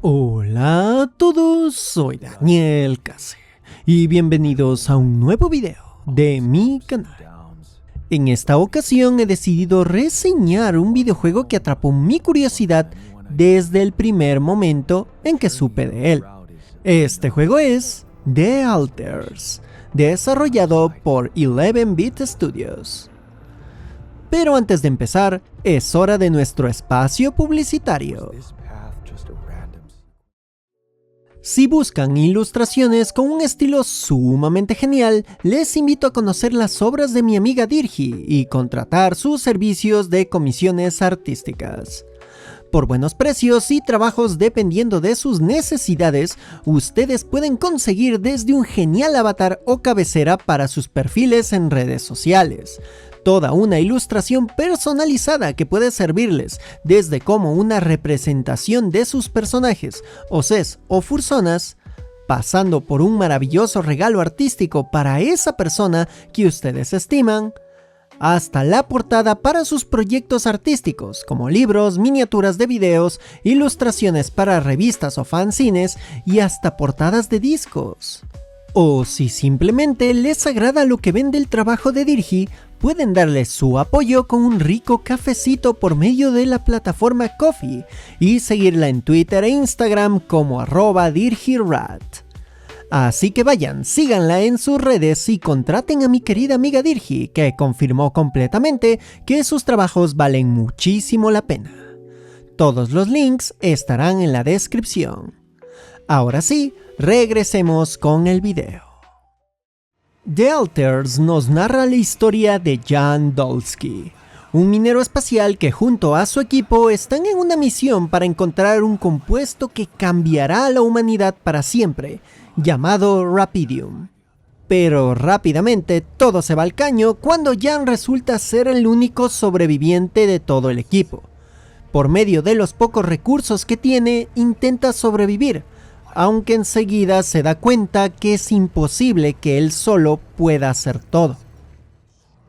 Hola a todos, soy Daniel Case y bienvenidos a un nuevo video de mi canal. En esta ocasión he decidido reseñar un videojuego que atrapó mi curiosidad desde el primer momento en que supe de él. Este juego es The Alters, desarrollado por 11-Bit Studios. Pero antes de empezar, es hora de nuestro espacio publicitario. Si buscan ilustraciones con un estilo sumamente genial, les invito a conocer las obras de mi amiga Dirgi y contratar sus servicios de comisiones artísticas. Por buenos precios y trabajos dependiendo de sus necesidades, ustedes pueden conseguir desde un genial avatar o cabecera para sus perfiles en redes sociales. Toda una ilustración personalizada que puede servirles desde como una representación de sus personajes, OCs o fursonas, pasando por un maravilloso regalo artístico para esa persona que ustedes estiman, hasta la portada para sus proyectos artísticos como libros, miniaturas de videos, ilustraciones para revistas o fanzines y hasta portadas de discos. O si simplemente les agrada lo que ven del trabajo de Dirgi, pueden darle su apoyo con un rico cafecito por medio de la plataforma Ko-fi y seguirla en Twitter e Instagram como @DirgiRat. Así que vayan, síganla en sus redes y contraten a mi querida amiga Dirgi, que confirmó completamente que sus trabajos valen muchísimo la pena. Todos los links estarán en la descripción. Ahora sí, regresemos con el video. The Alters nos narra la historia de Jan Dolsky, un minero espacial que junto a su equipo están en una misión para encontrar un compuesto que cambiará a la humanidad para siempre, llamado Rapidium. Pero rápidamente todo se va al caño cuando Jan resulta ser el único sobreviviente de todo el equipo. Por medio de los pocos recursos que tiene, intenta sobrevivir, aunque enseguida se da cuenta que es imposible que él solo pueda hacer todo.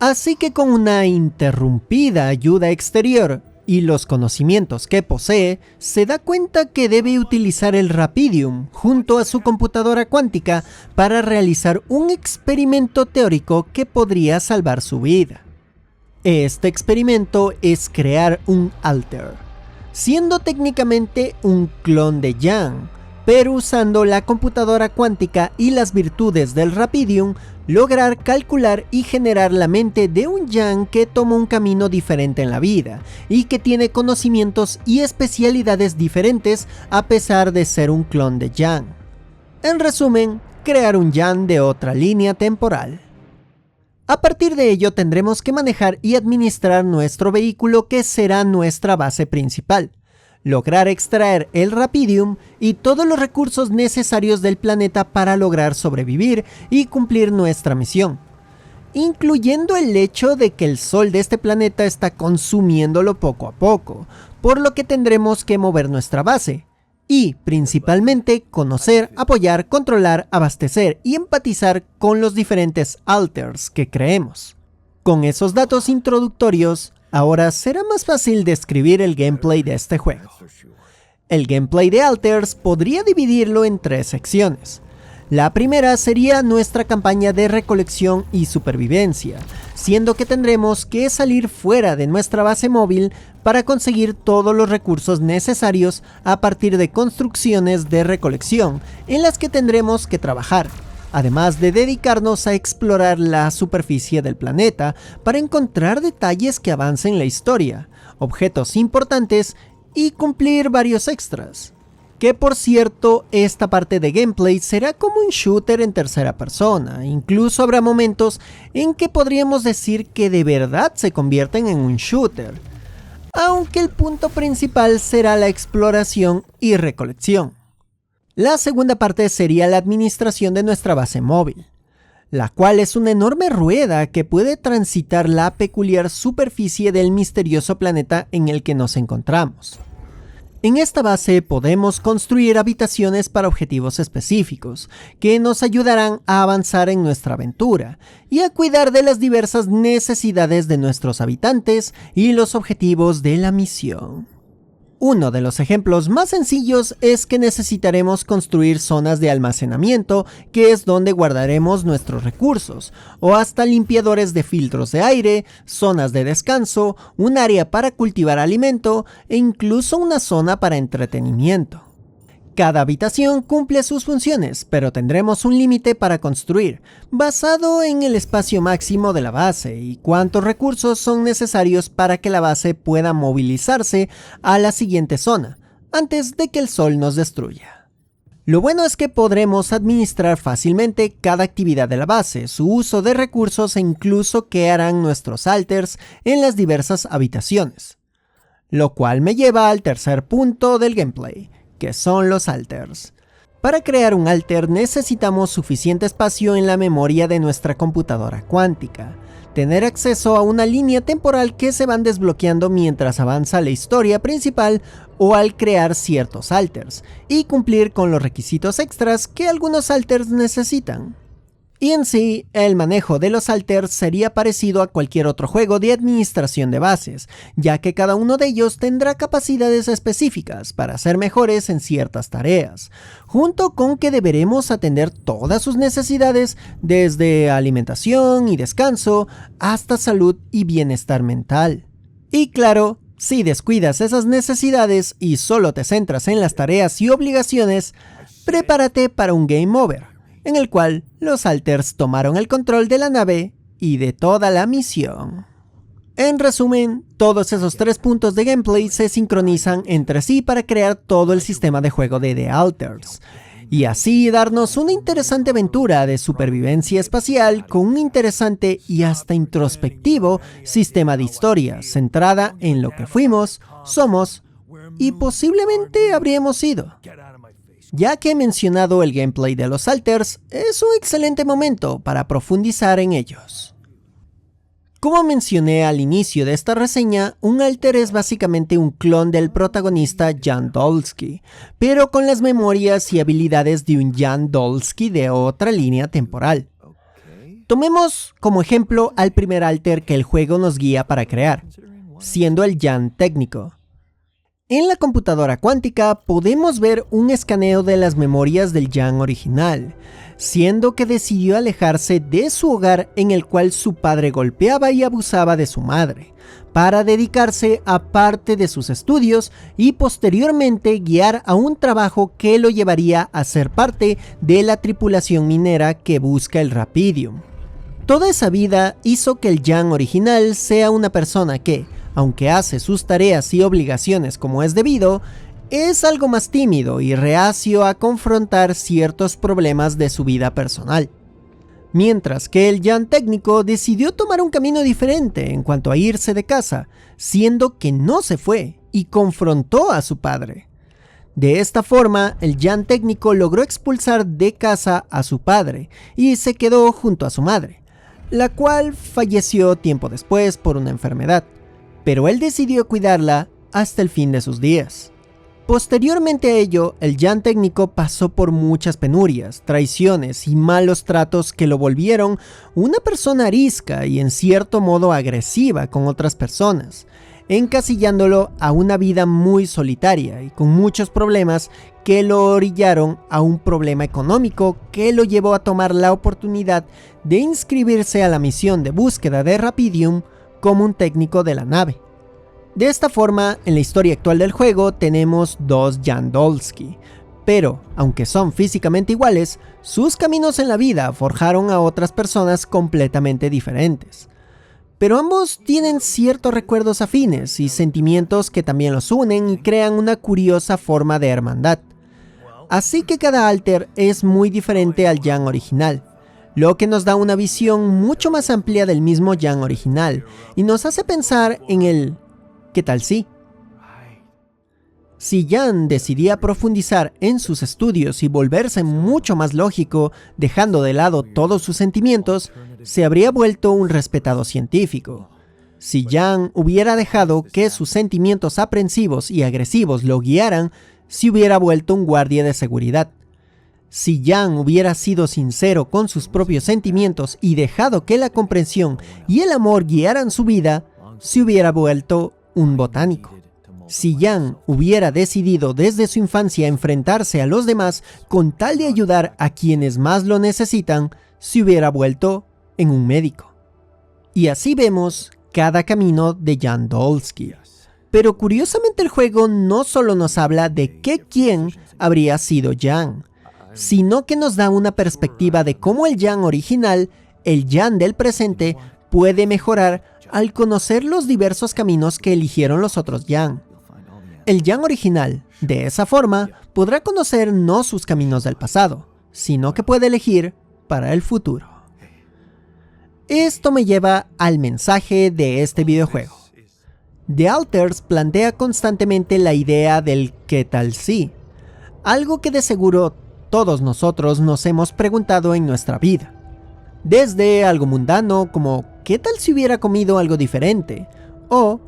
Así que con una interrumpida ayuda exterior y los conocimientos que posee, se da cuenta que debe utilizar el Rapidium junto a su computadora cuántica para realizar un experimento teórico que podría salvar su vida. Este experimento es crear un Alter, siendo técnicamente un clon de Jan, pero usando la computadora cuántica y las virtudes del Rapidium, lograr calcular y generar la mente de un Jan que toma un camino diferente en la vida, y que tiene conocimientos y especialidades diferentes a pesar de ser un clon de Jan. En resumen, crear un Jan de otra línea temporal. A partir de ello tendremos que manejar y administrar nuestro vehículo, que será nuestra base principal. Lograr extraer el Rapidium y todos los recursos necesarios del planeta para lograr sobrevivir y cumplir nuestra misión, incluyendo el hecho de que el sol de este planeta está consumiéndolo poco a poco, por lo que tendremos que mover nuestra base, y principalmente conocer, apoyar, controlar, abastecer y empatizar con los diferentes Alters que creemos. Con esos datos introductorios, ahora será más fácil describir el gameplay de este juego. El gameplay de Alters podría dividirlo en 3 secciones. La primera sería nuestra campaña de recolección y supervivencia, siendo que tendremos que salir fuera de nuestra base móvil para conseguir todos los recursos necesarios a partir de construcciones de recolección en las que tendremos que trabajar, además de dedicarnos a explorar la superficie del planeta para encontrar detalles que avancen la historia, objetos importantes y cumplir varios extras. Que por cierto, esta parte de gameplay será como un shooter en tercera persona, incluso habrá momentos en que podríamos decir que de verdad se convierten en un shooter, aunque el punto principal será la exploración y recolección. La segunda parte sería la administración de nuestra base móvil, la cual es una enorme rueda que puede transitar la peculiar superficie del misterioso planeta en el que nos encontramos. En esta base podemos construir habitaciones para objetivos específicos, que nos ayudarán a avanzar en nuestra aventura y a cuidar de las diversas necesidades de nuestros habitantes y los objetivos de la misión. Uno de los ejemplos más sencillos es que necesitaremos construir zonas de almacenamiento, que es donde guardaremos nuestros recursos, o hasta limpiadores de filtros de aire, zonas de descanso, un área para cultivar alimento e incluso una zona para entretenimiento. Cada habitación cumple sus funciones, pero tendremos un límite para construir, basado en el espacio máximo de la base y cuántos recursos son necesarios para que la base pueda movilizarse a la siguiente zona, antes de que el sol nos destruya. Lo bueno es que podremos administrar fácilmente cada actividad de la base, su uso de recursos e incluso qué harán nuestros alters en las diversas habitaciones. Lo cual me lleva al tercer punto del gameplay, que son los alters. Para crear un alter necesitamos suficiente espacio en la memoria de nuestra computadora cuántica, tener acceso a una línea temporal que se van desbloqueando mientras avanza la historia principal o al crear ciertos alters, y cumplir con los requisitos extras que algunos alters necesitan. Y en sí, el manejo de los alters sería parecido a cualquier otro juego de administración de bases, ya que cada uno de ellos tendrá capacidades específicas para ser mejores en ciertas tareas, junto con que deberemos atender todas sus necesidades desde alimentación y descanso hasta salud y bienestar mental. Y claro, si descuidas esas necesidades y solo te centras en las tareas y obligaciones, prepárate para un game over, en el cual los alters tomaron el control de la nave y de toda la misión. En resumen, todos esos 3 puntos de gameplay se sincronizan entre sí para crear todo el sistema de juego de The Alters, y así darnos una interesante aventura de supervivencia espacial con un interesante y hasta introspectivo sistema de historia centrada en lo que fuimos, somos y posiblemente habríamos sido. Ya que he mencionado el gameplay de los alters, es un excelente momento para profundizar en ellos. Como mencioné al inicio de esta reseña, un alter es básicamente un clon del protagonista Jan Dolsky, pero con las memorias y habilidades de un Jan Dolsky de otra línea temporal. Tomemos como ejemplo al primer alter que el juego nos guía para crear, siendo el Jan técnico. En la computadora cuántica podemos ver un escaneo de las memorias del Jan original, siendo que decidió alejarse de su hogar en el cual su padre golpeaba y abusaba de su madre, para dedicarse a parte de sus estudios y posteriormente guiar a un trabajo que lo llevaría a ser parte de la tripulación minera que busca el Rapidium. Toda esa vida hizo que el Jan original sea una persona que, aunque hace sus tareas y obligaciones como es debido, es algo más tímido y reacio a confrontar ciertos problemas de su vida personal. Mientras que el Jan técnico decidió tomar un camino diferente en cuanto a irse de casa, siendo que no se fue y confrontó a su padre. De esta forma, el Jan técnico logró expulsar de casa a su padre y se quedó junto a su madre, la cual falleció tiempo después por una enfermedad, pero él decidió cuidarla hasta el fin de sus días. Posteriormente a ello, el Jan técnico pasó por muchas penurias, traiciones y malos tratos que lo volvieron una persona arisca y en cierto modo agresiva con otras personas, encasillándolo a una vida muy solitaria y con muchos problemas que lo orillaron a un problema económico que lo llevó a tomar la oportunidad de inscribirse a la misión de búsqueda de Rapidium como un técnico de la nave. De esta forma, en la historia actual del juego tenemos dos Jan Dolsky, pero, aunque son físicamente iguales, sus caminos en la vida forjaron a otras personas completamente diferentes. Pero ambos tienen ciertos recuerdos afines y sentimientos que también los unen y crean una curiosa forma de hermandad. Así que cada alter es muy diferente al Jan original, lo que nos da una visión mucho más amplia del mismo Jan original y nos hace pensar en el ¿qué tal si? Si Jan decidía profundizar en sus estudios y volverse mucho más lógico, dejando de lado todos sus sentimientos, se habría vuelto un respetado científico. Si Jan hubiera dejado que sus sentimientos aprensivos y agresivos lo guiaran, se hubiera vuelto un guardia de seguridad. Si Jan hubiera sido sincero con sus propios sentimientos y dejado que la comprensión y el amor guiaran su vida, se hubiera vuelto un botánico. Si Jan hubiera decidido desde su infancia enfrentarse a los demás con tal de ayudar a quienes más lo necesitan, se hubiera vuelto en un médico. Y así vemos cada camino de Jan Dolsky. Pero curiosamente el juego no solo nos habla de quién habría sido Jan, sino que nos da una perspectiva de cómo el Jan original, el Jan del presente, puede mejorar al conocer los diversos caminos que eligieron los otros Jan. El Jan original, de esa forma, podrá conocer no sus caminos del pasado, sino que puede elegir para el futuro. Esto me lleva al mensaje de este videojuego. The Alters plantea constantemente la idea del ¿qué tal si? Algo que de seguro todos nosotros nos hemos preguntado en nuestra vida. Desde algo mundano como ¿qué tal si hubiera comido algo diferente? O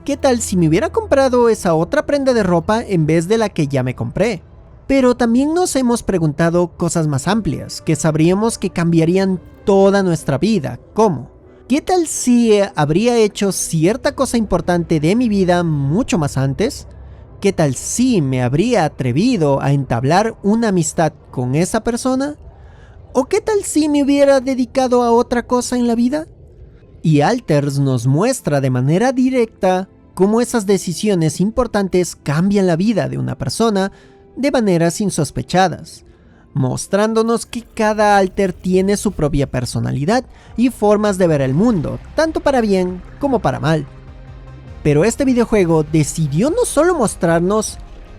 ¿qué tal si me hubiera comprado esa otra prenda de ropa en vez de la que ya me compré? Pero también nos hemos preguntado cosas más amplias, que sabríamos que cambiarían toda nuestra vida, como ¿qué tal si habría hecho cierta cosa importante de mi vida mucho más antes? ¿Qué tal si me habría atrevido a entablar una amistad con esa persona? ¿O qué tal si me hubiera dedicado a otra cosa en la vida? Y Alters nos muestra de manera directa cómo esas decisiones importantes cambian la vida de una persona de maneras insospechadas, mostrándonos que cada alter tiene su propia personalidad y formas de ver el mundo, tanto para bien como para mal. Pero este videojuego decidió no solo mostrarnos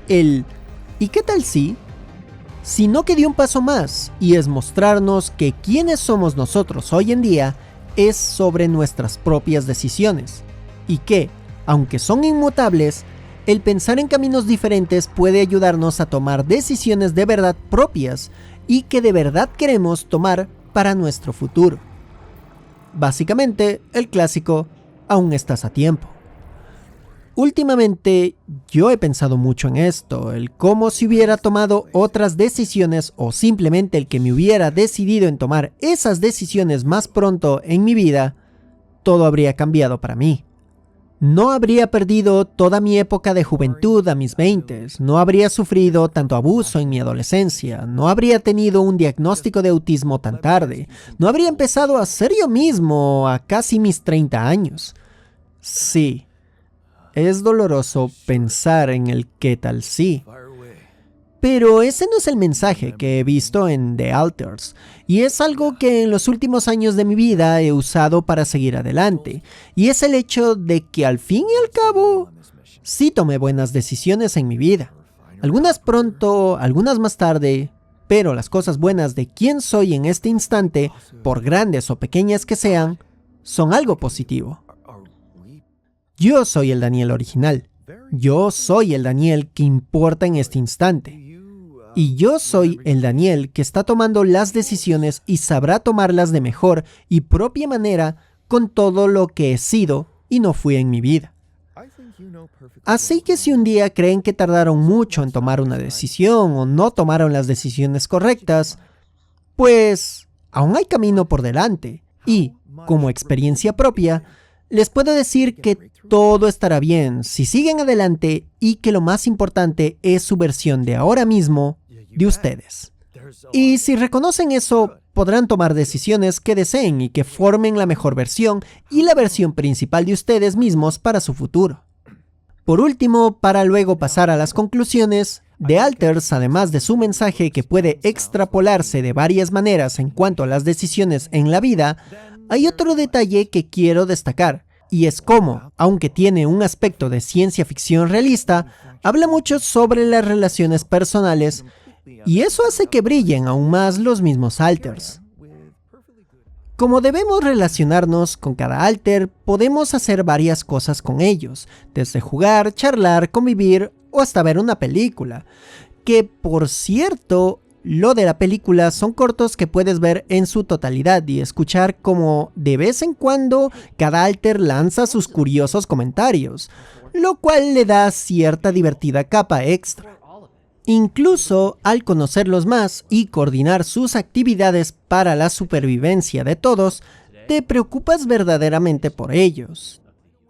el ¿y qué tal si?, sino que dio un paso más, y es mostrarnos que quienes somos nosotros hoy en día es sobre nuestras propias decisiones, y que, aunque son inmutables, el pensar en caminos diferentes puede ayudarnos a tomar decisiones de verdad propias y que de verdad queremos tomar para nuestro futuro. Básicamente, el clásico, aún estás a tiempo. Últimamente, yo he pensado mucho en esto, el cómo si hubiera tomado otras decisiones o simplemente el que me hubiera decidido en tomar esas decisiones más pronto en mi vida, todo habría cambiado para mí. No habría perdido toda mi época de juventud a mis 20s, no habría sufrido tanto abuso en mi adolescencia, no habría tenido un diagnóstico de autismo tan tarde, no habría empezado a ser yo mismo a casi mis 30 años. Sí, es doloroso pensar en el qué tal si. Pero ese no es el mensaje que he visto en The Alters, y es algo que en los últimos años de mi vida he usado para seguir adelante, y es el hecho de que al fin y al cabo, sí tomé buenas decisiones en mi vida. Algunas pronto, algunas más tarde, pero las cosas buenas de quién soy en este instante, por grandes o pequeñas que sean, son algo positivo. Yo soy el Daniel original. Yo soy el Daniel que importa en este instante. Y yo soy el Daniel que está tomando las decisiones y sabrá tomarlas de mejor y propia manera con todo lo que he sido y no fui en mi vida. Así que si un día creen que tardaron mucho en tomar una decisión o no tomaron las decisiones correctas, pues aún hay camino por delante y, como experiencia propia, les puedo decir que todo estará bien si siguen adelante y que lo más importante es su versión de ahora mismo de ustedes. Y si reconocen eso, podrán tomar decisiones que deseen y que formen la mejor versión y la versión principal de ustedes mismos para su futuro. Por último, para luego pasar a las conclusiones, The Alters, además de su mensaje que puede extrapolarse de varias maneras en cuanto a las decisiones en la vida, hay otro detalle que quiero destacar, y es cómo, aunque tiene un aspecto de ciencia ficción realista, habla mucho sobre las relaciones personales, y eso hace que brillen aún más los mismos alters. Como debemos relacionarnos con cada alter, podemos hacer varias cosas con ellos, desde jugar, charlar, convivir o hasta ver una película, que por cierto, lo de la película son cortos que puedes ver en su totalidad y escuchar como de vez en cuando cada alter lanza sus curiosos comentarios, lo cual le da cierta divertida capa extra. Incluso al conocerlos más y coordinar sus actividades para la supervivencia de todos, te preocupas verdaderamente por ellos.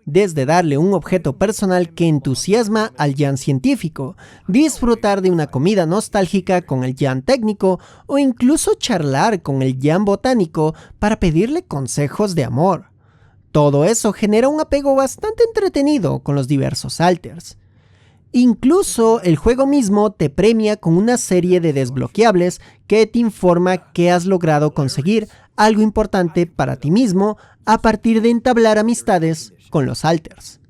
desde darle un objeto personal que entusiasma al Jan científico, disfrutar de una comida nostálgica con el Jan técnico o incluso charlar con el Jan botánico para pedirle consejos de amor. Todo eso genera un apego bastante entretenido con los diversos alters. Incluso el juego mismo te premia con una serie de desbloqueables que te informa que has logrado conseguir algo importante para ti mismo a partir de entablar amistades con los alters.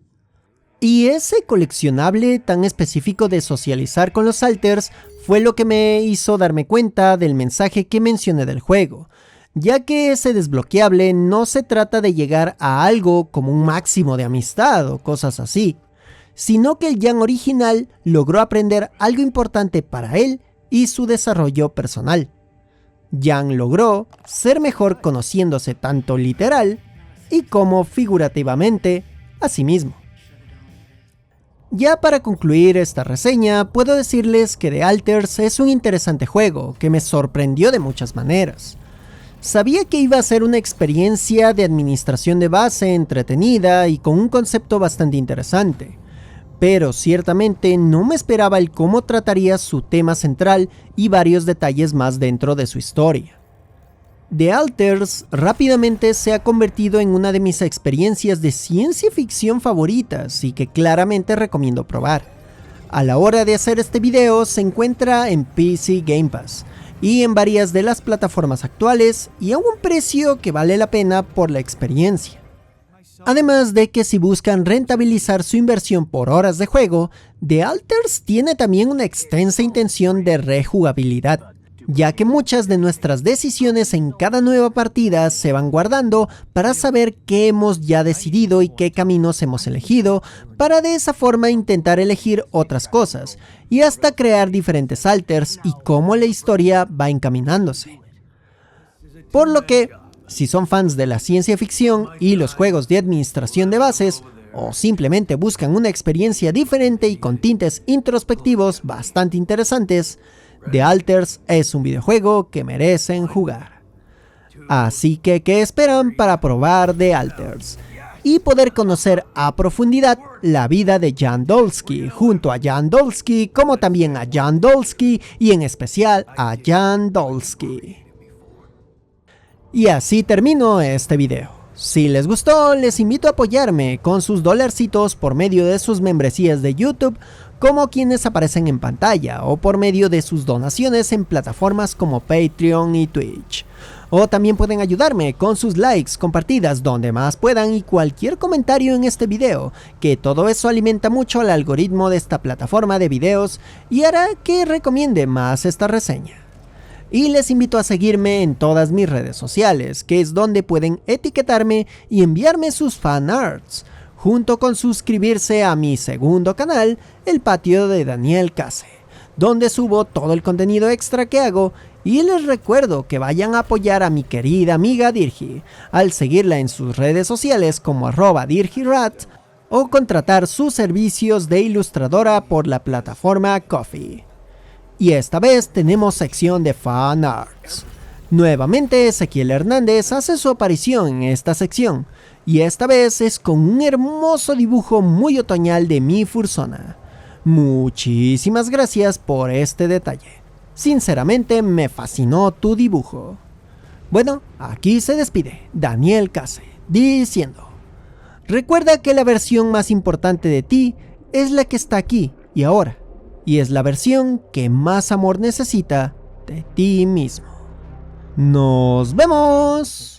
Y ese coleccionable tan específico de socializar con los alters fue lo que me hizo darme cuenta del mensaje que mencioné del juego, ya que ese desbloqueable no se trata de llegar a algo como un máximo de amistad o cosas así, sino que el Jan original logró aprender algo importante para él y su desarrollo personal. Jan logró ser mejor conociéndose tanto literal y como figurativamente a sí mismo. Ya para concluir esta reseña, puedo decirles que The Alters es un interesante juego que me sorprendió de muchas maneras. Sabía que iba a ser una experiencia de administración de base entretenida y con un concepto bastante interesante, pero ciertamente no me esperaba el cómo trataría su tema central y varios detalles más dentro de su historia. The Alters rápidamente se ha convertido en una de mis experiencias de ciencia ficción favoritas y que claramente recomiendo probar. A la hora de hacer este video se encuentra en PC Game Pass y en varias de las plataformas actuales y a un precio que vale la pena por la experiencia. Además de que si buscan rentabilizar su inversión por horas de juego, The Alters tiene también una extensa intención de rejugabilidad, ya que muchas de nuestras decisiones en cada nueva partida se van guardando para saber qué hemos ya decidido y qué caminos hemos elegido, para de esa forma intentar elegir otras cosas, y hasta crear diferentes alters y cómo la historia va encaminándose. Por lo que, si son fans de la ciencia ficción y los juegos de administración de bases, o simplemente buscan una experiencia diferente y con tintes introspectivos bastante interesantes, The Alters es un videojuego que merecen jugar. Así que, ¿qué esperan para probar The Alters? Y poder conocer a profundidad la vida de Jan Dolsky, junto a Jan Dolsky, como también a Jan Dolsky y en especial a Jan Dolsky. Y así termino este video. Si les gustó, les invito a apoyarme con sus dolarcitos por medio de sus membresías de YouTube, como quienes aparecen en pantalla, o por medio de sus donaciones en plataformas como Patreon y Twitch. O también pueden ayudarme con sus likes, compartidas donde más puedan y cualquier comentario en este video, que todo eso alimenta mucho al algoritmo de esta plataforma de videos y hará que recomiende más esta reseña. Y les invito a seguirme en todas mis redes sociales, que es donde pueden etiquetarme y enviarme sus fanarts, junto con suscribirse a mi segundo canal, El Patio de Daniel Case, donde subo todo el contenido extra que hago, y les recuerdo que vayan a apoyar a mi querida amiga Dirgi, al seguirla en sus redes sociales como @DirgiRat, o contratar sus servicios de ilustradora por la plataforma Ko-fi. Y esta vez tenemos sección de fanarts. Nuevamente Ezequiel Hernández hace su aparición en esta sección, y esta vez es con un hermoso dibujo muy otoñal de mi Fursona. Muchísimas gracias por este detalle. Sinceramente me fascinó tu dibujo. Bueno, aquí se despide Daniel Case, diciendo: recuerda que la versión más importante de ti es la que está aquí y ahora, y es la versión que más amor necesita de ti mismo. ¡Nos vemos!